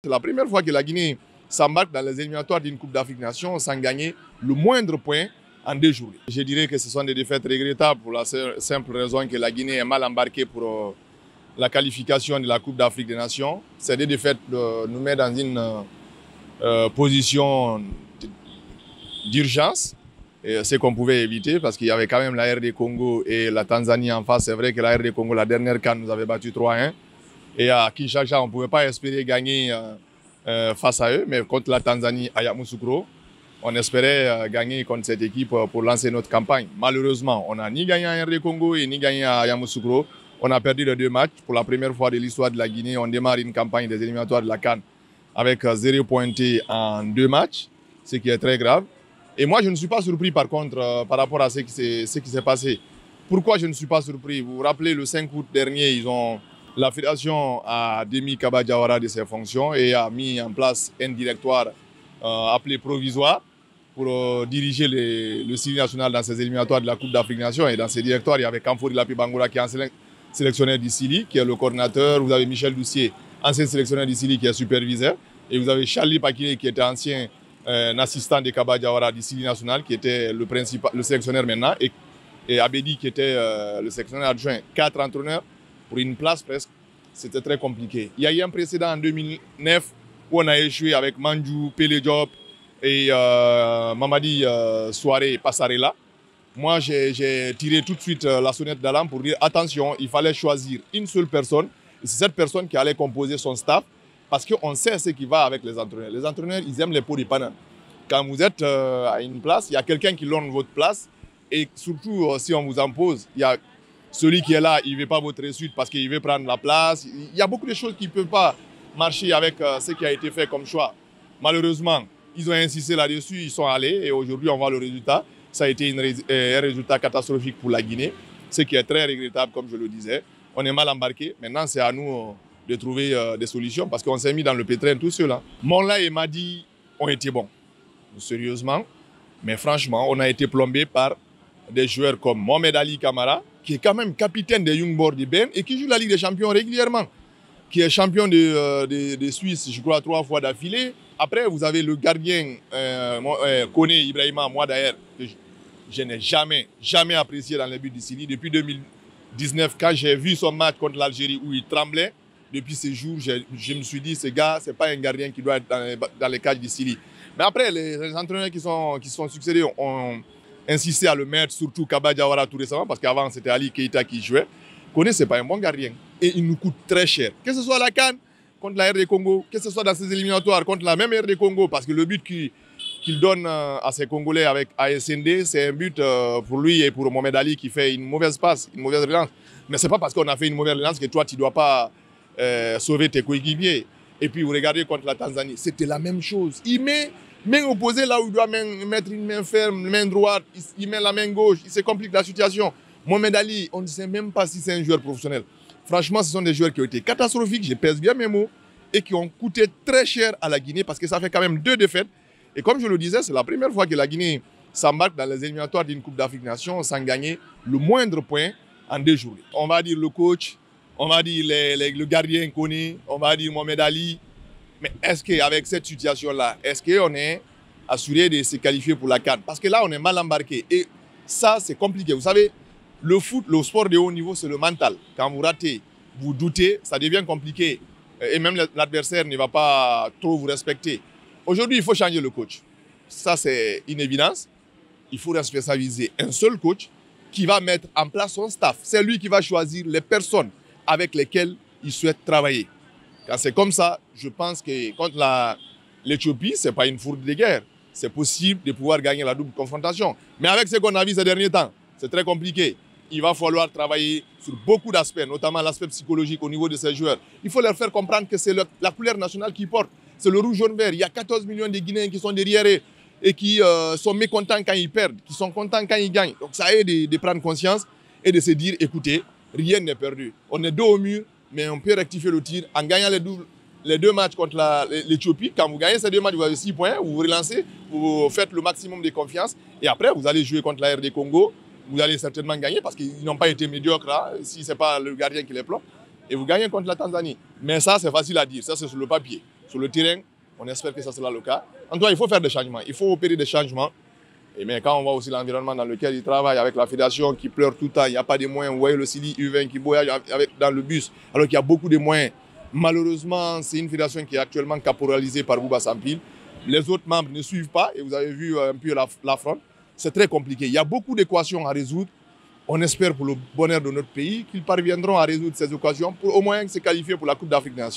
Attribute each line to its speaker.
Speaker 1: C'est la première fois que la Guinée s'embarque dans les éliminatoires d'une Coupe d'Afrique Nation sans gagner le moindre point en 2 jours. Je dirais que ce sont des défaites regrettables pour la simple raison que la Guinée est mal embarquée pour la qualification de la Coupe d'Afrique des Nations. Ces 2 défaites nous mettent dans une position d'urgence. Ce qu'on pouvait éviter parce qu'il y avait quand même la RD Congo et la Tanzanie en face. C'est vrai que la RD Congo, la dernière CAN, nous avait battu 3-1. Et à Kinshasa, on ne pouvait pas espérer gagner face à eux, mais contre la Tanzanie à Yamoussoukro, on espérait gagner contre cette équipe pour lancer notre campagne. Malheureusement, on n'a ni gagné à RD Congo et ni gagné à Yamoussoukro. On a perdu les 2 matchs. Pour la première fois de l'histoire de la Guinée, on démarre une campagne des éliminatoires de la CAN avec 0 pointé en 2 matchs, ce qui est très grave. Et moi, je ne suis pas surpris par contre par rapport à ce qui s'est passé. Pourquoi je ne suis pas surpris? Vous vous rappelez, le 5 août dernier, la fédération a démis Kaba Diawara de ses fonctions et a mis en place un directoire appelé provisoire pour diriger le Sili national dans ces éliminatoires de la Coupe d'Afrique Nation. Et dans ces directoires, il y avait Kamfori Lapi Bangoura qui est ancien sélectionneur du Sili, qui est le coordinateur. Vous avez Michel Doucier, ancien sélectionneur du Sili, qui est superviseur. Et vous avez Charlie Pakile, qui était ancien assistant de Kaba Diawara du Sili national, qui était le sélectionneur maintenant, et Abedi, qui était le sélectionneur adjoint. 4 entraîneurs pour une place presque. C'était très compliqué. Il y a eu un précédent en 2009 où on a échoué avec Mandjou, Pele Diop et Mamadi Soare Passarella. Moi, j'ai tiré tout de suite la sonnette d'alarme pour dire attention, il fallait choisir une seule personne. Et c'est cette personne qui allait composer son staff parce qu'on sait ce qui va avec les entraîneurs. Les entraîneurs, ils aiment les pots de banane. Quand vous êtes à une place, il y a quelqu'un qui longe votre place. Et surtout, si on vous impose, il y a celui qui est là, il ne veut pas votre réussite parce qu'il veut prendre la place. Il y a beaucoup de choses qui ne peuvent pas marcher avec ce qui a été fait comme choix. Malheureusement, ils ont insisté là-dessus, ils sont allés et aujourd'hui, on voit le résultat. Ça a été un résultat catastrophique pour la Guinée, ce qui est très regrettable, comme je le disais. On est mal embarqué. Maintenant, c'est à nous de trouver des solutions parce qu'on s'est mis dans le pétrin tout seul. Monla et Madi ont été bons, sérieusement. Mais franchement, on a été plombé par des joueurs comme Mohamed Ali Kamara, qui est quand même capitaine des Young Boys de Ben et qui joue la Ligue des Champions régulièrement, qui est champion de Suisse, je crois, 3 fois d'affilée. Après, vous avez le gardien Kone Ibrahima Mouadaer, que je n'ai jamais apprécié dans les buts du Sili. Depuis 2019, quand j'ai vu son match contre l'Algérie où il tremblait, depuis ce jour, je me suis dit, ce gars, ce n'est pas un gardien qui doit être dans les cages du Sili. Mais après, les entraîneurs qui sont succédés ont insisté à le mettre, surtout Kaba Diawara tout récemment, parce qu'avant c'était Ali Keita qui jouait. Kone, ce n'est pas un bon gardien. Et il nous coûte très cher. Que ce soit à la CAN, contre la RD Congo, que ce soit dans ses éliminatoires, contre la même RD Congo, parce que le but qu'il donne à ses Congolais avec ASND, c'est un but pour lui et pour Mohamed Ali qui fait une mauvaise passe, une mauvaise relance. Mais ce n'est pas parce qu'on a fait une mauvaise relance que toi, tu ne dois pas sauver tes coéquipiers. Et puis vous regardez contre la Tanzanie, c'était la même chose. Il met main opposée là où il doit mettre une main ferme, main droite, il met la main gauche, il se complique la situation. Mohamed Ali, on ne sait même pas si c'est un joueur professionnel. Franchement, ce sont des joueurs qui ont été catastrophiques, je pèse bien mes mots, et qui ont coûté très cher à la Guinée parce que ça fait quand même 2 défaites. Et comme je le disais, c'est la première fois que la Guinée s'embarque dans les éliminatoires d'une Coupe d'Afrique Nation sans gagner le moindre point en 2 jours. On va dire le coach, on va dire le gardien Kone, on va dire Mohamed Ali. Mais est-ce qu'avec cette situation-là, est-ce qu'on est assuré de se qualifier pour la CAN? Parce que là, on est mal embarqué. Et ça, c'est compliqué. Vous savez, le foot, le sport de haut niveau, c'est le mental. Quand vous ratez, vous doutez, ça devient compliqué. Et même l'adversaire ne va pas trop vous respecter. Aujourd'hui, il faut changer le coach. Ça, c'est une évidence. Il faut responsabiliser un seul coach qui va mettre en place son staff. C'est lui qui va choisir les personnes avec lesquelles il souhaite travailler. Quand c'est comme ça, je pense que contre l'Éthiopie, ce n'est pas une fourre de guerre. C'est possible de pouvoir gagner la double confrontation. Mais avec ce qu'on a vu ces derniers temps, c'est très compliqué. Il va falloir travailler sur beaucoup d'aspects, notamment l'aspect psychologique au niveau de ces joueurs. Il faut leur faire comprendre que c'est la couleur nationale qu'ils portent. C'est le rouge, jaune, vert. Il y a 14 millions de Guinéens qui sont derrière eux et qui sont mécontents quand ils perdent, qui sont contents quand ils gagnent. Donc ça aide de prendre conscience et de se dire, écoutez, rien n'est perdu. On est dos au mur, mais on peut rectifier le tir en gagnant les 2 matchs contre l'Éthiopie. Quand vous gagnez ces 2 matchs, vous avez 6 points, vous vous relancez, vous faites le maximum de confiance. Et après, vous allez jouer contre la RD Congo. Vous allez certainement gagner parce qu'ils n'ont pas été médiocres hein, si ce n'est pas le gardien qui les plombe. Et vous gagnez contre la Tanzanie. Mais ça, c'est facile à dire. Ça, c'est sur le papier. Sur le terrain, on espère que ça sera le cas. En tout cas, il faut faire des changements. Il faut opérer des changements. Et bien, quand on voit aussi l'environnement dans lequel ils travaillent, avec la fédération qui pleure tout le temps, il n'y a pas de moyens. Vous voyez le Sili U20 qui voyage dans le bus, alors qu'il y a beaucoup de moyens. Malheureusement, c'est une fédération qui est actuellement caporalisée par Bouba Sampil. Les autres membres ne suivent pas, et vous avez vu un peu la fronde. C'est très compliqué. Il y a beaucoup d'équations à résoudre. On espère pour le bonheur de notre pays qu'ils parviendront à résoudre ces équations pour au moins se qualifier pour la Coupe d'Afrique des Nations.